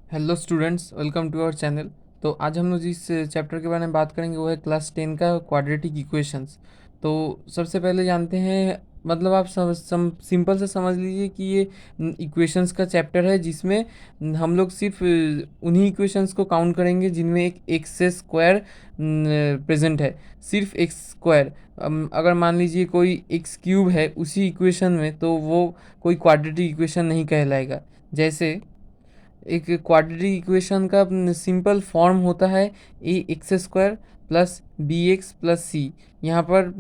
Hello students, welcome to our channel. तो आज हम लोग जिस चैप्टर के बारे में बात करेंगे वो है क्लास 10 का क्वाड्रेटिक इक्वेशंस। तो सबसे पहले जानते हैं, मतलब आप सिंपल से समझ लीजिए कि ये इक्वेशंस का चैप्टर है जिसमें हम लोग सिर्फ उन्हीं इक्वेशंस को काउंट करेंगे जिनमें एक एक्स स्क्वायर प्रेजेंट है। सिर्फ एक्स स्क्वायर, अगर मान लीजिए कोई एक्स क्यूब है उसी इक्वेशन में, तो वो कोई क्वाड्रेटिक इक्वेशन नहीं कहलाएगा। जैसे एक क्वाड्रेटिक इक्वेशन का सिंपल फॉर्म होता है A x square plus B x plus C. यहाँ पर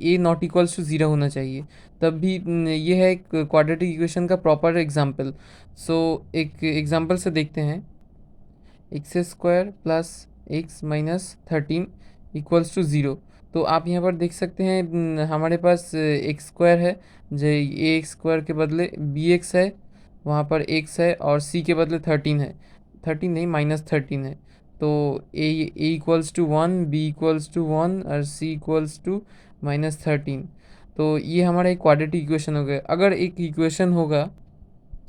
A not equals to zero होना चाहिए, तब भी ये है एक क्वाड्रेटिक इक्वेशन का प्रॉपर एग्जांपल। सो एक एग्जांपल से देखते हैं। X square plus x minus 13 equals to zero. तो आप यहाँ पर देख सकते हैं, हमारे पास एक्स स्क्वायर है, जो ए एक्स स्क्वायर के बदले बी एक्स है, वहाँ पर एक्स है, और सी के बदले 13 है। 13 नहीं, माइनस 13 है। तो A equals to 1, B equals to 1 और सी इक्वल्स टू माइनस 13। तो ये हमारा एक क्वाड्रेटिक इक्वेशन हो गया। अगर एक इक्वेशन होगा,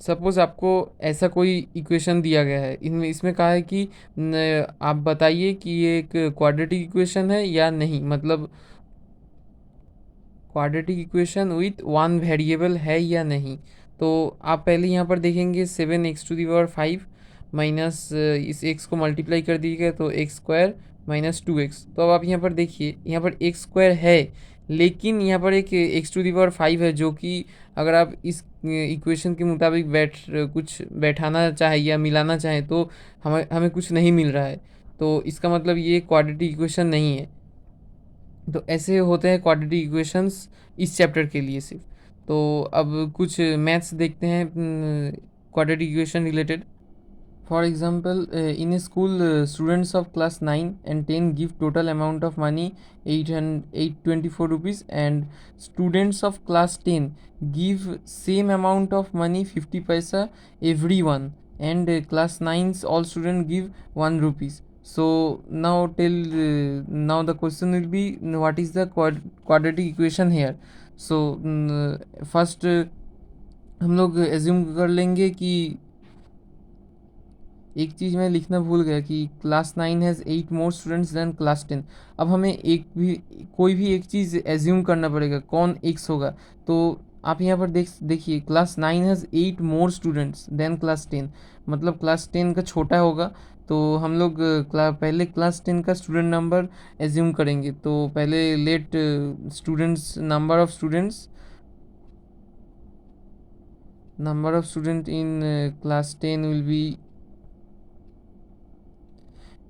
सपोज़ आपको ऐसा कोई इक्वेशन दिया गया है, इनमें इसमें कहा है कि आप बताइए कि ये एक क्वाड्रेटिक इक्वेशन है या नहीं, मतलब quadratic equation with one variable है या नहीं। तो आप पहले यहाँ पर देखेंगे 7x⁵ माइनस इस x को मल्टीप्लाई कर दीजिएगा तो एक्स स्क्वायर माइनस 2x। तो अब आप यहाँ पर देखिए, यहाँ पर एक्स स्क्वायर है, लेकिन यहाँ पर एक x⁵ है, जो कि अगर आप इस इक्वेशन के मुताबिक कुछ बैठाना चाहे या मिलाना चाहें तो हमें हमें कुछ नहीं मिल रहा है। तो इसका मतलब ये क्वाड्रेटिक इक्वेशन नहीं है। तो ऐसे होते हैं क्वाड्रेटिक इक्वेशंस इस चैप्टर के लिए सिर्फ। तो अब कुछ मैथ्स देखते हैं quadratic equation related. For example, in a school, students of class 9 and 10 give total amount of money 824 rupees, and students of class 10 give same amount of money 50 paisa everyone, and class 9's all students give 1 rupees. So now the question will be, what is the quadratic equation here? So first हम लोग assume कर लेंगे कि एक चीज़ मैं लिखना भूल गया कि class 9 has 8 more students than class 10। अब हमें एक भी कोई भी एक चीज़ एज्यूम करना पड़ेगा, कौन एक्स होगा। तो आप यहाँ पर देखिए, class 9 has 8 more students than class 10, मतलब क्लास 10 का छोटा होगा। तो हम लोग पहले क्लास 10 का स्टूडेंट नंबर एज्यूम करेंगे। तो पहले let students number of student in class 10 will be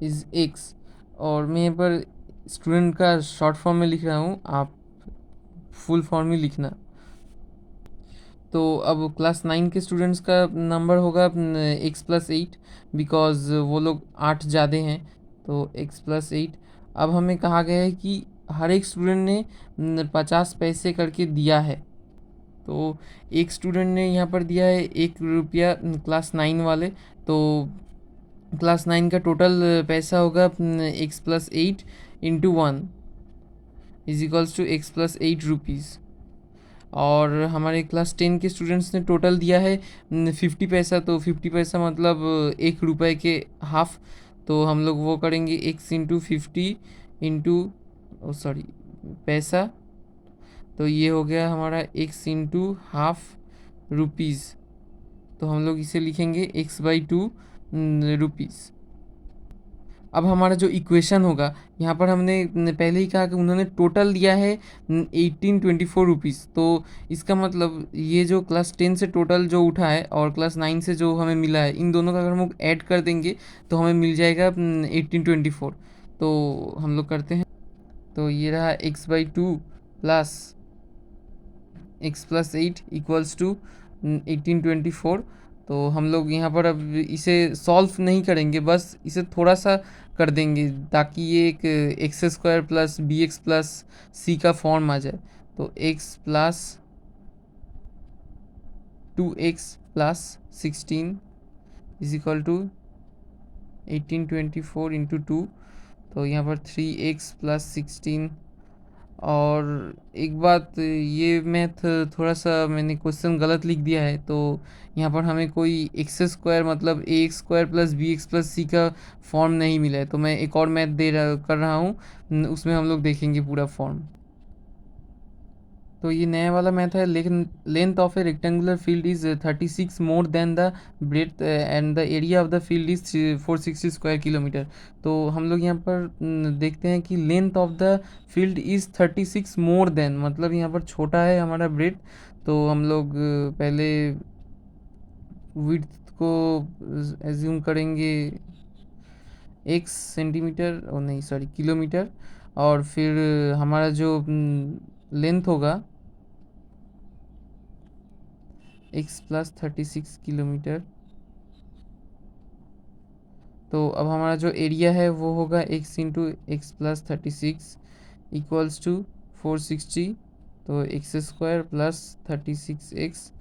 is x. और मैं यहाँ पर स्टूडेंट का शॉर्ट फॉर्म में लिख रहा हूँ, आप फुल फॉर्म में लिखना। तो अब क्लास 9 के स्टूडेंट्स का नंबर होगा एक्स प्लस 8, बिकॉज वो लोग 8 ज़्यादा हैं, तो एक्स प्लस 8। अब हमें कहा गया है कि हर एक स्टूडेंट ने 50 पैसे करके दिया है। तो एक स्टूडेंट ने यहाँ पर दिया है 1 रुपया, क्लास 9 वाले। तो क्लास 9 का टोटल पैसा होगा x plus 8 into 1 is equals to x plus 8 rupees. और हमारे क्लास 10 के स्टूडेंट्स ने टोटल दिया है 50 पैसा। तो 50 पैसा मतलब 1 रुपये के हाफ। तो हम लोग वो करेंगे एक्स इंटू 50 इंटू सॉरी पैसा। तो ये हो गया हमारा एक्स इंटू हाफ रुपीज़। तो हम लोग इसे लिखेंगे x/2 रुपीज़। अब हमारा जो इक्वेशन होगा, यहाँ पर हमने पहले ही कहा कि उन्होंने टोटल दिया है 1824 रुपीज़। तो इसका मतलब ये जो क्लास 10 से टोटल जो उठा है और क्लास 9 से जो हमें मिला है, इन दोनों का अगर हम लोग ऐड कर देंगे तो हमें मिल जाएगा 1824। तो हम लोग करते हैं। तो ये रहा x/2 plus x plus 8 equals to 1824। तो हम लोग यहाँ पर अब इसे सॉल्व नहीं करेंगे, बस इसे थोड़ा सा कर देंगे ताकि ये एक x square plus B x plus C का फॉर्म आ जाए। तो x plus 2x plus 16 is equal to 1824 into 2। तो यहाँ पर 3x प्लस 16 और एक बात, ये मैथ थोड़ा सा मैंने क्वेश्चन गलत लिख दिया है, तो यहाँ पर हमें कोई एक्स स्क्वायर मतलब A x square plus B x plus C का फॉर्म नहीं मिला है, तो मैं एक और मैथ कर रहा हूँ, उसमें हम लोग देखेंगे पूरा फॉर्म। तो ये नया वाला मैथ है, लेकिन length of a rectangular field is 36 more than the breadth and the area of the field is 460 square kilometre. तो हम लोग यहाँ पर देखते हैं कि length of the field is 36 more than, मतलब यहाँ पर छोटा है हमारा ब्रेथ, तो हम लोग पहले विड्थ को एज्यूम करेंगे x सेंटीमीटर, और नहीं सॉरी किलोमीटर, और फिर हमारा जो लेंथ होगा x प्लस 36 किलोमीटर। तो अब हमारा जो एरिया है वो होगा x into x plus 36 equals to 460। तो x square plus 36x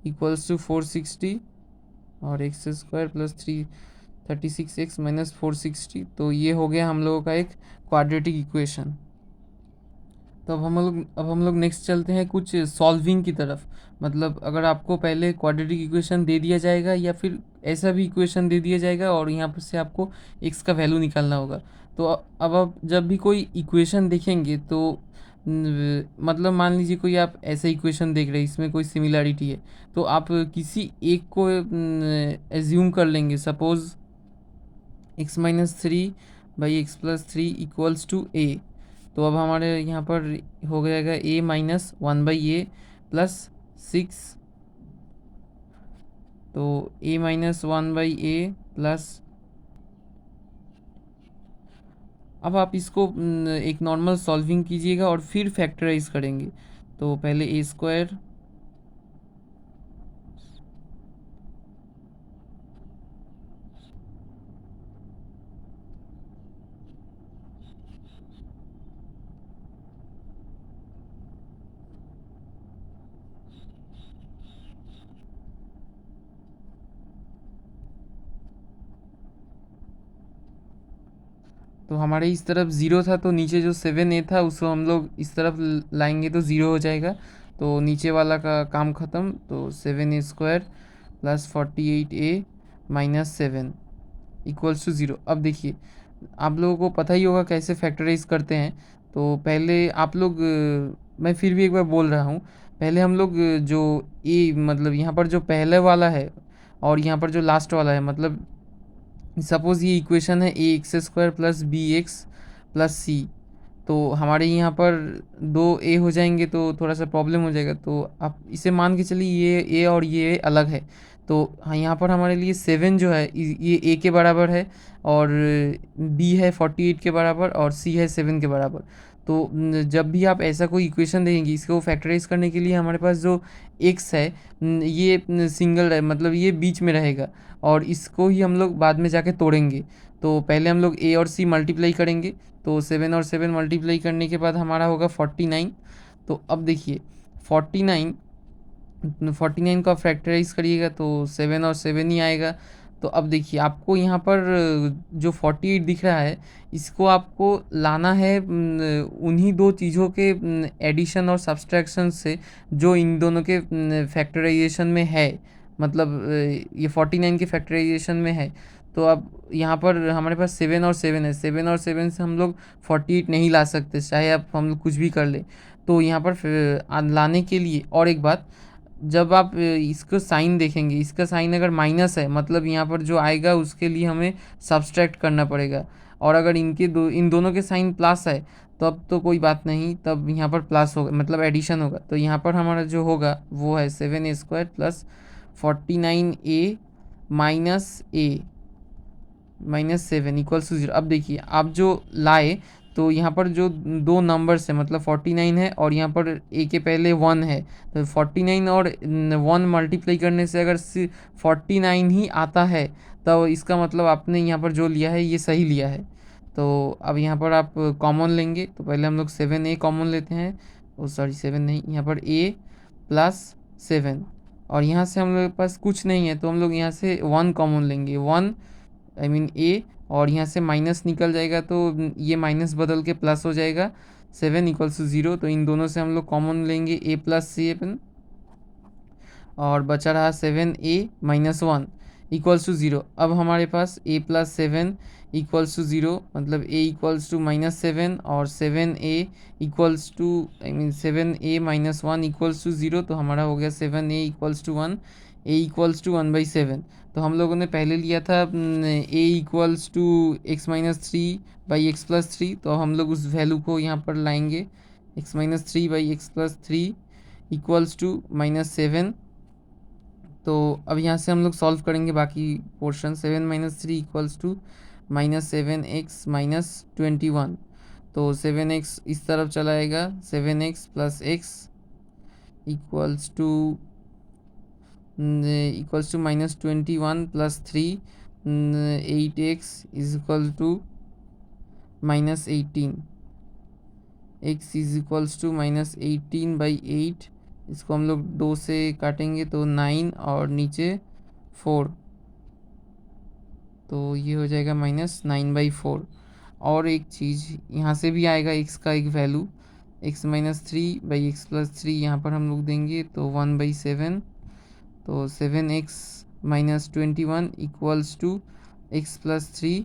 equals to 460, और x square plus 36x minus 460। तो ये हो गया हम लोगों का एक क्वाड्रेटिक इक्वेशन। तो अब हम लोग नेक्स्ट चलते हैं कुछ सॉल्विंग की तरफ। मतलब अगर आपको पहले क्वाड्रेटिक इक्वेशन दे दिया जाएगा या फिर ऐसा भी इक्वेशन दे दिया जाएगा और यहाँ पर से आपको एक्स का वैल्यू निकालना होगा। तो अब आप जब भी कोई इक्वेशन देखेंगे तो मतलब मान लीजिए कोई आप ऐसा इक्वेशन देख रहे हैं, इसमें कोई सिमिलैरिटी है, तो आप किसी एक को एज्यूम कर लेंगे। Suppose x minus three by x plus three equals to A. तो अब हमारे यहाँ पर हो जाएगा a माइनस 1/a प्लस 6। तो a माइनस 1/a प्लस, अब आप इसको एक नॉर्मल सॉल्विंग कीजिएगा और फिर फैक्टराइज करेंगे। तो पहले a स्क्वायर तो हमारे इस तरफ ज़ीरो था, तो नीचे जो 7a था उसको हम लोग इस तरफ लाएंगे तो ज़ीरो हो जाएगा। तो नीचे वाला का काम ख़त्म। तो 7a square plus 48a minus 7 equals to zero. अब देखिए, आप लोगों को पता ही होगा कैसे फैक्टराइज करते हैं। तो पहले आप लोग मैं फिर भी एक बार बोल रहा हूँ, पहले हम लोग जो ए मतलब यहाँ पर जो पहले वाला है और यहाँ पर जो लास्ट वाला है, मतलब सपोज़ ये इक्वेशन है A x square plus B x plus C. तो हमारे यहाँ पर दो ए हो जाएंगे तो थोड़ा सा प्रॉब्लम हो जाएगा। तो आप इसे मान के चलिए ये ए और ये अलग है। तो हाँ, यहाँ पर हमारे लिए 7 जो है ये ए के बराबर है, और बी है 48 के बराबर, और सी है 7 के बराबर। तो जब भी आप ऐसा कोई इक्वेशन देंगे, इसको फैक्टराइज करने के लिए हमारे पास जो एक्स है ये सिंगल है, मतलब ये बीच में रहेगा, और इसको ही हम लोग बाद में जाके तोड़ेंगे। तो पहले हम लोग ए और सी मल्टीप्लाई करेंगे। तो 7 और 7 मल्टीप्लाई करने के बाद हमारा होगा 49। तो अब देखिए 49, 49 का फैक्टराइज करिएगा तो 7 और 7 ही आएगा। तो अब देखिए आपको यहाँ पर जो 48 दिख रहा है, इसको आपको लाना है उन्हीं दो चीज़ों के एडिशन और सब्सट्रैक्शन से जो इन दोनों के फैक्टराइजेशन में है। मतलब ये 49 के फैक्टराइजेशन में है। तो अब यहाँ पर हमारे पास 7 और 7 है, 7 और 7 से हम लोग 48 नहीं ला सकते, चाहे आप हम लोग कुछ भी कर ले। तो यहाँ पर लाने के लिए, और एक बात, जब आप इसको साइन देखेंगे, इसका साइन अगर माइनस है मतलब यहाँ पर जो आएगा उसके लिए हमें सब्सट्रैक्ट करना पड़ेगा। और अगर इन दोनों के साइन प्लस है तब तो कोई बात नहीं, तब यहाँ पर प्लस होगा मतलब एडिशन होगा। तो यहाँ पर हमारा जो होगा वो है 7a square plus 49a minus a minus 7 equals to 0। अब देखिए आप जो लाए, तो यहाँ पर जो दो नंबर्स है मतलब 49 है और यहाँ पर ए के पहले 1 है। तो 49 और 1 मल्टीप्लाई करने से अगर 49 ही आता है तो इसका मतलब आपने यहाँ पर जो लिया है ये सही लिया है। तो अब यहाँ पर आप कॉमन लेंगे। तो पहले हम लोग 7a कॉमन लेते हैं, ओ सॉरी 7 नहीं, यहाँ पर a प्लस 7, और यहाँ से हम लोग के पास कुछ नहीं है तो हम लोग यहाँ से 1 कॉमन लेंगे, 1 आई मीन ए, और यहाँ से माइनस निकल जाएगा तो ये माइनस बदल के प्लस हो जाएगा। 7 इक्वल्स टू 0, तो इन दोनों से हम लोग कॉमन लेंगे a प्लस 7 और बचा रहा 7a-1 इक्वल्स टू 0। अब हमारे पास a प्लस 7 इक्वल्स टू 0, मतलब a इक्वल्स टू -7 और 7a equals to 7a-1 equals to 0, तो हमारा हो गया 7a equals to 1, a equals to 1/7। तो हम लोगों ने पहले लिया था a इक्वल्स टू x-3/x+3, तो हम लोग उस वैल्यू को यहाँ पर लाएंगे, x-3/x+3 इक्वल्स टू -7। तो अब यहाँ से हम लोग सॉल्व करेंगे बाकी पोर्शन। 7-3 इक्वल्स टू -7x-21, तो 7x इस तरफ चलाएगा, 7x plus x equals to -21 plus 3, 8x is equal to -18, x is equals to -18/8। इसको हम लोग 2 से काटेंगे तो 9 और नीचे 4, तो ये हो जाएगा -9/4। और एक चीज़ यहाँ से भी आएगा x का एक वैल्यू, x-3/x+3 यहाँ पर हम लोग देंगे तो 1/7, तो 7x-21 equals to x plus 3,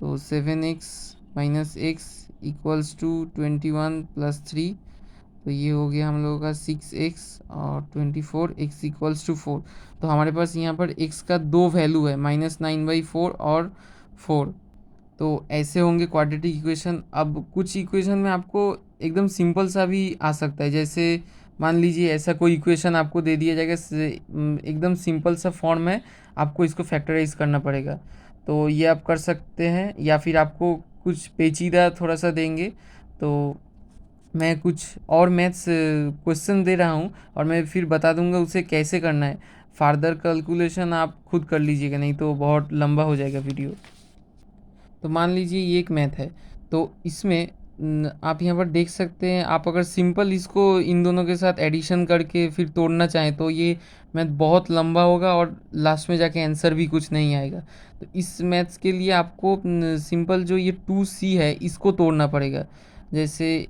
तो 7x-x इक्वल्स टू 21 प्लस 3, तो ये हो गया हम लोगों का 6x और 24, x इक्वल्स टू 4। तो हमारे पास यहाँ पर x का दो वैल्यू है, -9/4 और 4। तो ऐसे होंगे क्वाड्रेटिक इक्वेशन। अब कुछ इक्वेशन में आपको एकदम सिंपल सा भी आ सकता है, जैसे मान लीजिए ऐसा कोई इक्वेशन आपको दे दिया जाएगा एकदम सिंपल सा फॉर्म है, आपको इसको फैक्टराइज करना पड़ेगा, तो ये आप कर सकते हैं। या फिर आपको कुछ पेचीदा थोड़ा सा देंगे, तो मैं कुछ और मैथ्स क्वेश्चन दे रहा हूँ और मैं फिर बता दूंगा उसे कैसे करना है। फार्दर कैलकुलेशन आप खुद कर लीजिएगा, नहीं तो बहुत लंबा हो जाएगा वीडियो। तो मान लीजिए ये एक मैथ है, तो इसमें आप यहाँ पर देख सकते हैं, आप अगर सिंपल इसको इन दोनों के साथ एडिशन करके फिर तोड़ना चाहें तो ये मैथ बहुत लंबा होगा और लास्ट में जाके आंसर भी कुछ नहीं आएगा। तो इस मैथ्स के लिए आपको सिंपल जो ये 2c है इसको तोड़ना पड़ेगा। जैसे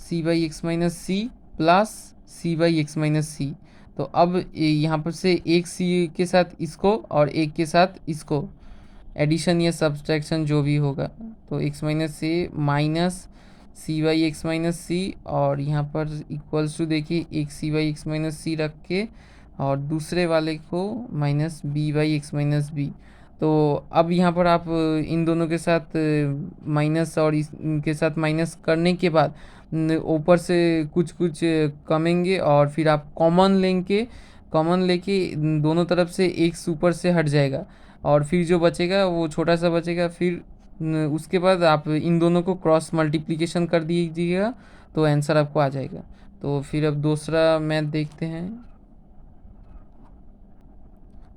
c/x-c प्लस c/x-c, तो अब यहाँ पर से एक c के साथ इसको और एक के साथ इसको एडिशन या सब्सट्रैक्शन जो भी होगा, तो x-a माइनस c/x-c, और यहाँ पर इक्वल्स टू देखिए एक c/x-c रख के और दूसरे वाले को -b/x-b। तो अब यहाँ पर आप इन दोनों के साथ माइनस और इनके साथ माइनस करने के बाद ऊपर से कुछ कुछ कमेंगे और फिर आप कॉमन लेके दोनों तरफ से x ऊपर से हट जाएगा और फिर जो बचेगा वो छोटा सा बचेगा। फिर उसके बाद आप इन दोनों को क्रॉस मल्टीप्लिकेशन कर दीजिएगा तो आंसर आपको आ जाएगा। तो फिर अब दूसरा मैथ देखते हैं।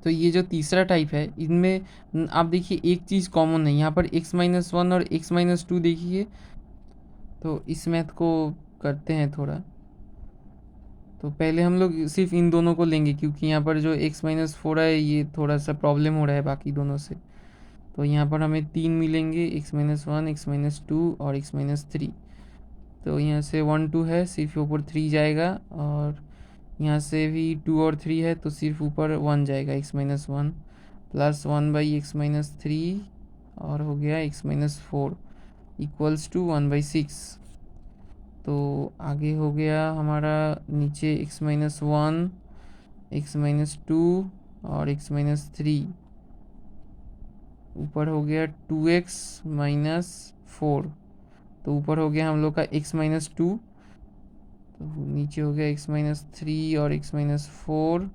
तो ये जो तीसरा टाइप है, इनमें आप देखिए एक चीज़ कॉमन है, यहाँ पर x-1 और x-2 देखिए। तो इस मैथ को करते हैं थोड़ा। तो पहले हम लोग सिर्फ इन दोनों को लेंगे क्योंकि यहाँ पर जो x-4 है ये थोड़ा सा प्रॉब्लम हो रहा है बाकी दोनों से। तो यहाँ पर हमें 3 मिलेंगे, x-1, x-2 और x-3। तो यहाँ से 1 2 है, सिर्फ ऊपर 3 जाएगा, और यहाँ से भी 2 और 3 है तो सिर्फ ऊपर 1 जाएगा, x-1 प्लस 1/x-3 और हो गया x-4 इक्वल्स टू 1/6। तो आगे हो गया हमारा नीचे x-1, x-2 और x-3, ऊपर हो गया 2x-4, तो ऊपर हो गया हम लोग का x-2, तो नीचे हो गया x-3 और x-4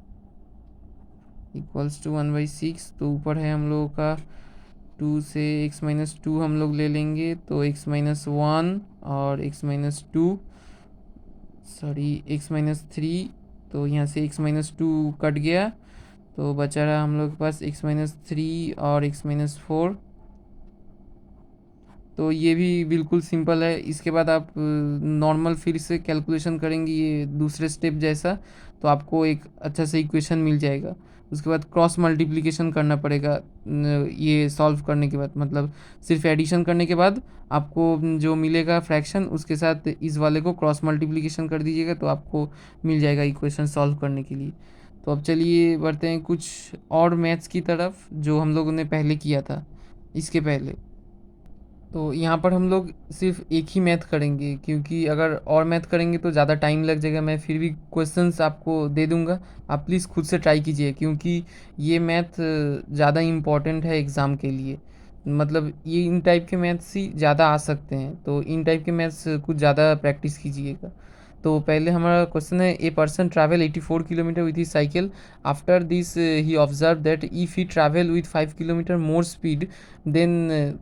इक्वल्स टू 1/6। तो ऊपर है हम लोगों का 2 से x-2 हम लोग ले लेंगे तो x-1 और x-2 x-3, तो यहाँ से x-2 कट गया तो बचा रहा हम लोग के पास x-3 और x-4। तो ये भी बिल्कुल सिंपल है। इसके बाद आप नॉर्मल फिर से कैलकुलेशन करेंगे ये दूसरे स्टेप जैसा, तो आपको एक अच्छा सा इक्वेशन मिल जाएगा। उसके बाद क्रॉस मल्टीप्लिकेशन करना पड़ेगा ये सॉल्व करने के बाद, मतलब सिर्फ एडिशन करने के बाद आपको जो मिलेगा फ्रैक्शन उसके साथ इस वाले को क्रॉस मल्टीप्लिकेशन कर दीजिएगा तो आपको मिल जाएगा इक्वेशन सॉल्व करने के लिए। तो अब चलिए बढ़ते हैं कुछ और मैथ्स की तरफ जो हम लोगों ने पहले किया था इसके पहले। तो यहाँ पर हम लोग सिर्फ एक ही मैथ करेंगे, क्योंकि अगर और मैथ करेंगे तो ज़्यादा टाइम लग जाएगा। मैं फिर भी क्वेश्चंस आपको दे दूँगा, आप प्लीज़ खुद से ट्राई कीजिए, क्योंकि ये मैथ ज़्यादा इम्पॉर्टेंट है एग्ज़ाम के लिए। मतलब ये इन टाइप के मैथ्स ही ज़्यादा आ सकते हैं, तो इन टाइप के मैथ्स कुछ ज़्यादा प्रैक्टिस कीजिएगा। तो पहले हमारा क्वेश्चन है, a person travel 84 kilometre with he cycle. After this he observe that if he travel with 5 kilometre more speed then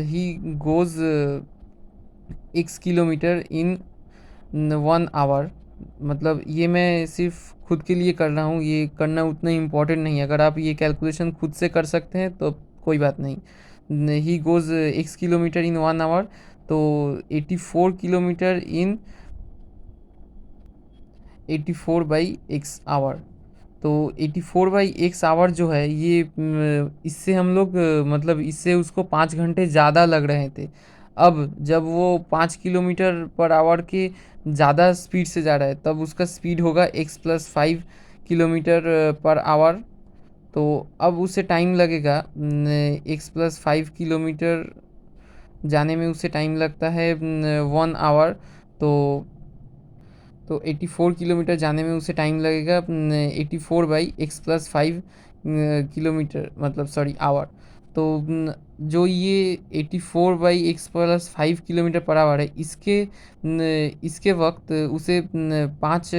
he goes x kilometre in 1 hour. मतलब ये मैं सिर्फ खुद के लिए कर रहा हूँ, ये करना उतना इम्पोर्टेंट नहीं है। अगर आप ये कैलकुलेशन खुद से कर सकते हैं तो कोई बात नहीं। He goes x kilometre in 1 hour, तो 84 किलोमीटर इन 84/x आवर। तो 84/x आवर जो है ये इससे हम लोग मतलब इससे उसको 5 घंटे ज़्यादा लग रहे थे। अब जब वो 5 किलोमीटर पर आवर के ज़्यादा स्पीड से जा रहा है तब उसका स्पीड होगा x+5 किलोमीटर पर आवर। तो अब उसे टाइम लगेगा x+5 किलोमीटर जाने में उसे टाइम लगता है 1 आवर। तो 84 किलोमीटर जाने में उसे टाइम लगेगा 84/x+5 किलोमीटर, मतलब सॉरी आवर। तो जो ये 84/x+5 किलोमीटर पर आवर है इसके वक्त उसे 5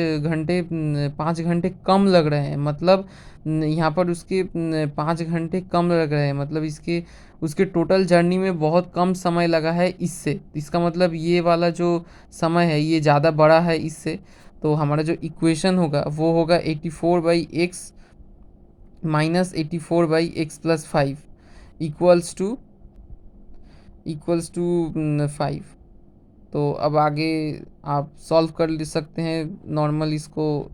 घंटे कम लग रहे हैं। मतलब यहाँ पर उसके 5 घंटे कम लग रहे हैं, मतलब इसके उसके टोटल जर्नी में बहुत कम समय लगा है इससे। इसका मतलब ये वाला जो समय है ये ज़्यादा बड़ा है इससे। तो हमारा जो इक्वेशन होगा वो होगा 84/x minus 84/x+5 equals to 5। तो अब आगे आप सॉल्व कर सकते हैं नॉर्मल इसको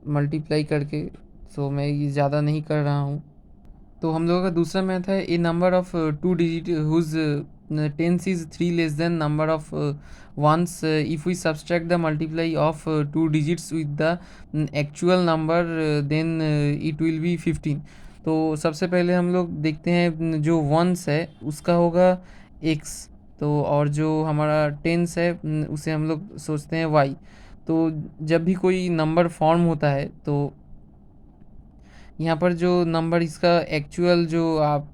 मल्टीप्लाई करके। सो मैं ये ज़्यादा नहीं कर रहा हूँ। तो हम लोगों का दूसरा मैथ है, a number of 2 digit whose tens is 3 less than number of ones if we subtract the multiply of 2 digits with the actual number then it will be 15। तो सबसे पहले हम लोग देखते हैं जो वंस है उसका होगा x, तो और जो हमारा टेंस है उसे हम लोग सोचते हैं y। तो जब भी कोई नंबर फॉर्म होता है तो यहाँ पर जो नंबर इसका एक्चुअल जो आप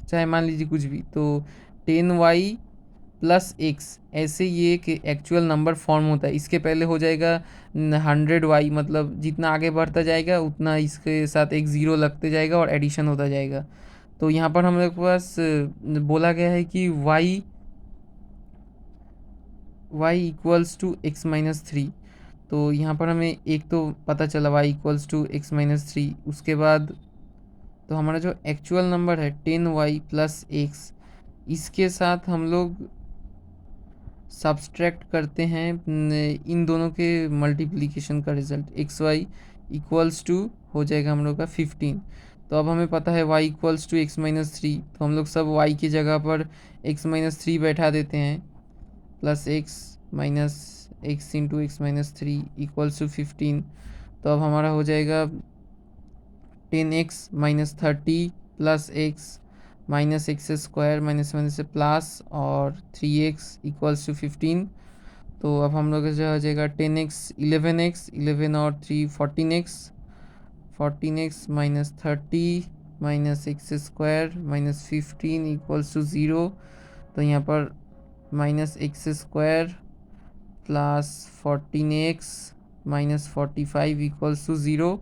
चाहे मान लीजिए कुछ भी, तो 10y+x ऐसे ये एक एक्चुअल नंबर फॉर्म होता है। इसके पहले हो जाएगा 100y, मतलब जितना आगे बढ़ता जाएगा उतना इसके साथ एक ज़ीरो लगते जाएगा और एडिशन होता जाएगा। तो यहाँ पर हम लोग के पास बोला गया है कि y इक्वल्स टू x-3। तो यहाँ पर हमें एक तो पता चला y इक्वल्स टू x-3। उसके बाद तो हमारा जो एक्चुअल नंबर है 10y+x, इसके साथ हम लोग सब्सट्रैक्ट करते हैं इन दोनों के मल्टीप्लिकेशन का रिजल्ट। xy इक्वल्स टू हो जाएगा हम लोग का 15। तो अब हमें पता है y इक्वल्स टू x-3, तो हम लोग सब y की जगह पर x-3 बैठा देते हैं, plus x into x-3 equals to 15। तो अब हमारा हो जाएगा 10x-30 plus x minus x² minus minus से प्लस और 3x इक्वल्स टू 15। तो अब हम लोग जो हो जाएगा 10x 11x 11 और 3 14x minus 30 minus x² minus 15 equals to 0। तो यहाँ पर minus x² plus 14x minus 45 equals to 0।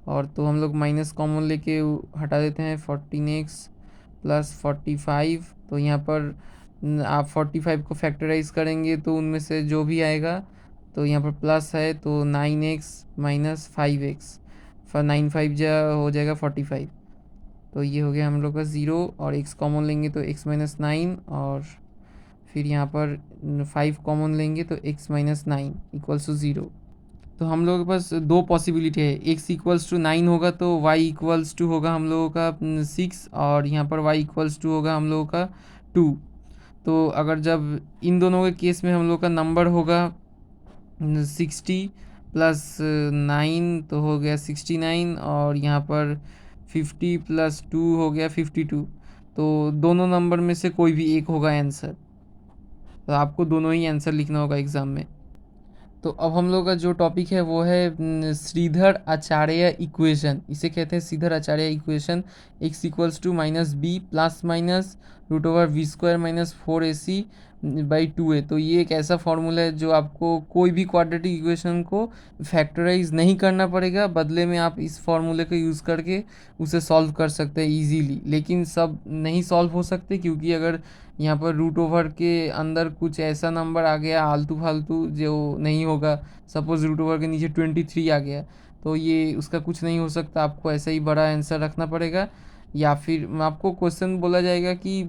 और तो हम लोग माइनस कॉमन लेके हटा देते हैं 14x प्लस 45। तो यहाँ पर आप 45 को फैक्टराइज करेंगे तो उनमें से जो भी आएगा तो यहाँ पर प्लस है तो 9x माइनस 5x, 9 5 जा हो जाएगा 45। तो ये हो गया हम लोग का 0 और x कॉमन लेंगे तो x माइनस 9 और फिर यहाँ पर 5 कॉमन लेंगे तो x माइनस 9 इक्वल्स टू 0। तो हम लोगों के पास दो पॉसिबिलिटी है, x इक्वल्स टू 9 होगा तो y इक्वल्स टू होगा हम लोगों का 6 और यहाँ पर y इक्वल्स टू होगा हम लोगों का 2। तो अगर जब इन दोनों के केस में हम लोग का नंबर होगा 60 प्लस 9 तो हो गया 69 और यहाँ पर 50 प्लस 2 हो गया 52। तो दोनों नंबर में से कोई भी एक होगा आंसर, तो आपको दोनों ही आंसर लिखना होगा एग्ज़ाम में। तो अब हम लोग का जो टॉपिक है वो है श्रीधर आचार्य इक्वेशन। इसे कहते हैं Shridhar Acharya equation. x equals to minus B plus minus root over B square minus 4ac by 2a। तो ये एक ऐसा फार्मूला है जो आपको कोई भी क्वाड्रेटिक इक्वेशन को फैक्टराइज नहीं करना पड़ेगा, बदले में आप इस फार्मूले का यूज़ करके उसे सॉल्व कर सकते हैं इजीली। लेकिन सब नहीं सॉल्व हो सकते, क्योंकि अगर यहाँ पर रूट ओवर के अंदर कुछ ऐसा नंबर आ गया आलतू फालतू जो नहीं होगा, सपोज़ रूट ओवर के नीचे 23 आ गया, तो ये उसका कुछ नहीं हो सकता, आपको ऐसा ही बड़ा आंसर रखना पड़ेगा। या फिर आपको क्वेश्चन बोला जाएगा कि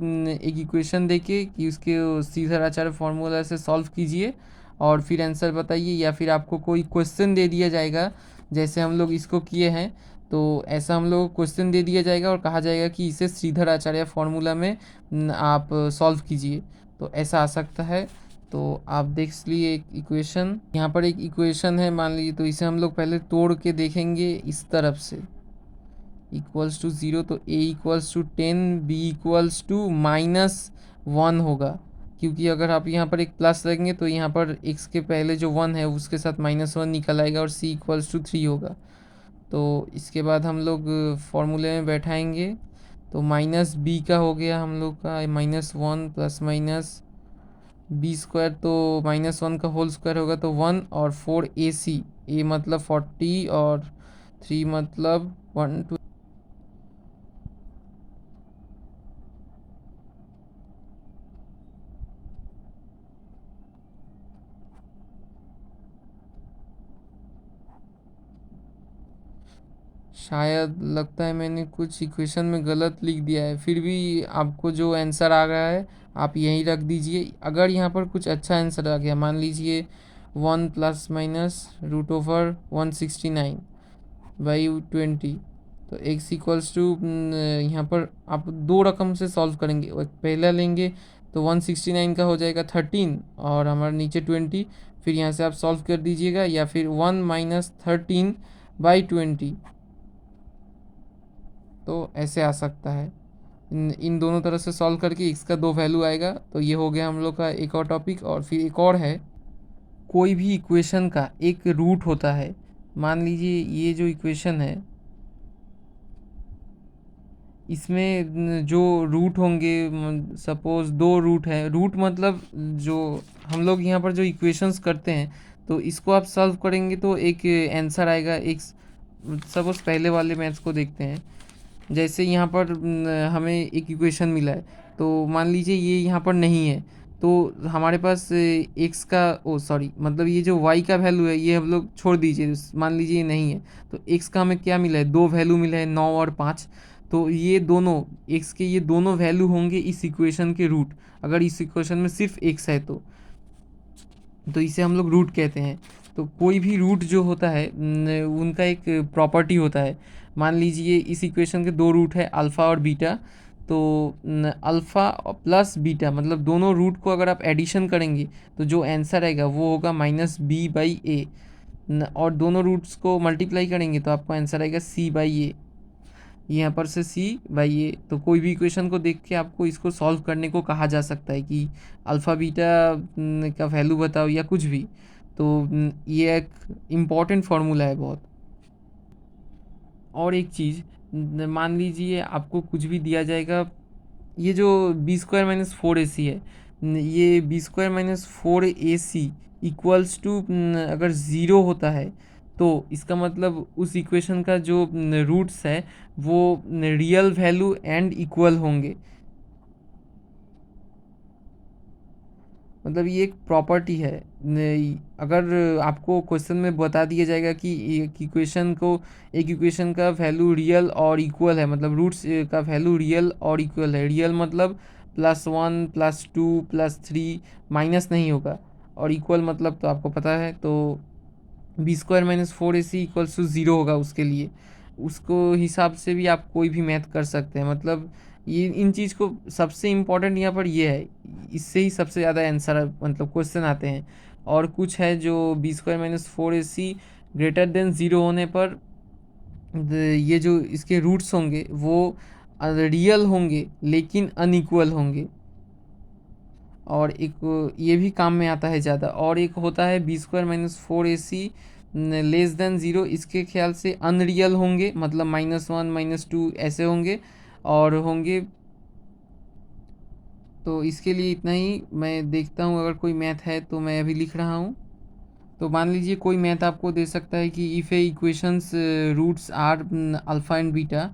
एक इक्वेशन देके कि उसके सीधा आचार्य फार्मूला से सॉल्व कीजिए और फिर आंसर बताइए, या फिर आपको कोई क्वेश्चन दे दिया जाएगा जैसे हम लोग इसको किए हैं। तो ऐसा हम लोग क्वेश्चन दे दिया जाएगा और कहा जाएगा कि इसे श्रीधर आचार्य फार्मूला में आप सॉल्व कीजिए, तो ऐसा आ सकता है। तो आप देख लिए एक इक्वेशन, यहाँ पर एक इक्वेशन है मान लीजिए, तो इसे हम लोग पहले तोड़ के देखेंगे इस तरफ से। इक्वल्स टू 0 तो a equals to 10, b equals to -1 होगा, क्योंकि अगर आप यहाँ पर एक प्लस रखेंगे तो यहाँ पर x के पहले जो 1 है उसके साथ -1 निकल आएगा और c इक्वल्स टू 3 होगा। तो इसके बाद हम लोग फॉर्मूले में बैठाएंगे, तो माइनस बी का हो गया हम लोग का -1 प्लस माइनस बी स्क्वायर, तो -1 का होल स्क्वायर होगा तो 1 और 4ac, a मतलब 40 और 3 मतलब 1। शायद लगता है मैंने कुछ इक्वेशन में गलत लिख दिया है, फिर भी आपको जो आंसर आ रहा है आप यहीं रख दीजिए। अगर यहाँ पर कुछ अच्छा आंसर आ गया, मान लीजिए 1 plus minus root over 169 by 20, तो x इक्वल्स टू यहाँ पर आप दो रकम से सॉल्व करेंगे, एक पहला लेंगे तो 169 का हो जाएगा 13 और हमारे नीचे 20, फिर यहाँ से आप सॉल्व कर दीजिएगा, या फिर 1 माइनस 13 बाई 20, तो ऐसे आ सकता है। इन दोनों तरह से सॉल्व करके x का दो वैल्यू आएगा। तो ये हो गया हम लोग का एक और टॉपिक। और फिर एक और है, कोई भी इक्वेशन का एक रूट होता है। मान लीजिए ये जो इक्वेशन है इसमें जो रूट होंगे, सपोज दो रूट है, रूट मतलब जो हम लोग यहाँ पर जो इक्वेशंस करते हैं तो इसको आप सॉल्व करेंगे तो एक आंसर आएगा। एक सपोज पहले वाले मैथ्स को देखते हैं, जैसे यहाँ पर हमें एक इक्वेशन मिला है, तो मान लीजिए ये यहाँ पर नहीं है, तो हमारे पास एक्स का मतलब ये जो वाई का वैल्यू है ये हम लोग छोड़ दीजिए, मान लीजिए ये नहीं है, तो एक्स का हमें क्या मिला है, दो वैल्यू मिला है 9 और 5। तो ये दोनों एक्स के ये दोनों वैल्यू होंगे इस इक्वेशन के रूट, अगर इस इक्वेशन में सिर्फ एक्स है तो इसे हम लोग रूट कहते हैं। तो कोई भी रूट जो होता है उनका एक प्रॉपर्टी होता है। मान लीजिए इस इक्वेशन के दो रूट है अल्फ़ा और बीटा, तो अल्फ़ा प्लस बीटा मतलब दोनों रूट को अगर आप एडिशन करेंगे तो जो आंसर आएगा वो होगा -b/a, और दोनों रूट्स को मल्टीप्लाई करेंगे तो आपको आंसर आएगा c/a। यहाँ पर से c/a, तो कोई भी इक्वेशन को देख के आपको इसको सॉल्व करने को कहा जा सकता है कि अल्फ़ा बीटा का वैल्यू बताओ या कुछ भी। तो ये एक इम्पॉर्टेंट फार्मूला है बहुत। और एक चीज़, मान लीजिए आपको कुछ भी दिया जाएगा, ये जो b² - 4ac है, ये b² - 4ac इक्वल्स टू अगर ज़ीरो होता है तो इसका मतलब उस इक्वेशन का जो रूट्स है वो रियल वैल्यू एंड इक्वल होंगे। मतलब ये एक प्रॉपर्टी है। अगर आपको क्वेश्चन में बता दिया जाएगा कि एक इक्वेशन का वैल्यू रियल और इक्वल है, मतलब रूट्स का वैल्यू रियल और इक्वल है, रियल मतलब +1 +2 +3, माइनस नहीं होगा, और इक्वल मतलब तो आपको पता है, तो b² - 4ac = 0 होगा उसके लिए। उसको हिसाब से भी आप कोई भी मैथ कर सकते हैं। मतलब ये इन चीज़ को सबसे इम्पोर्टेंट यहाँ पर ये है, इससे ही सबसे ज़्यादा आंसर मतलब क्वेश्चन आते हैं। और कुछ है जो b² - 4ac > 0 होने पर ये जो इसके रूट्स होंगे वो रियल होंगे लेकिन अनइक्वल होंगे। और एक ये भी काम में आता है ज़्यादा। और एक होता है b² - 4ac <0 इसके ख्याल से अनरियल होंगे, मतलब -1 -2 ऐसे होंगे और होंगे। तो इसके लिए इतना ही। मैं देखता हूँ अगर कोई मैथ है तो मैं अभी लिख रहा हूँ। तो मान लीजिए कोई मैथ आपको दे सकता है कि if a equations roots are alpha and beta,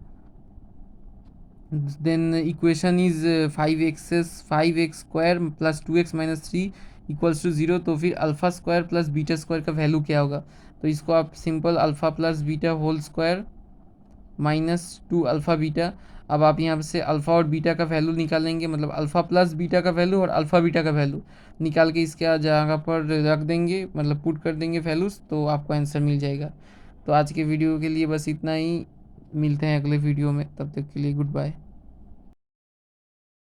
then equation is 5x² + 2x - 3 = 0। तो फिर alpha square plus beta square का वैल्यू क्या होगा? तो इसको आप simple alpha plus beta whole square -2 alpha beta. अब आप यहाँ से अल्फ़ा और बीटा का वैल्यू निकालेंगे, मतलब अल्फ़ा प्लस बीटा का वैल्यू और अल्फ़ा बीटा का वैल्यू निकाल के इसके जगह पर रख देंगे, मतलब पुट कर देंगे वैल्यूज़, तो आपको आंसर मिल जाएगा। तो आज के वीडियो के लिए बस इतना ही। मिलते हैं अगले वीडियो में, तब तक के लिए गुड बाय।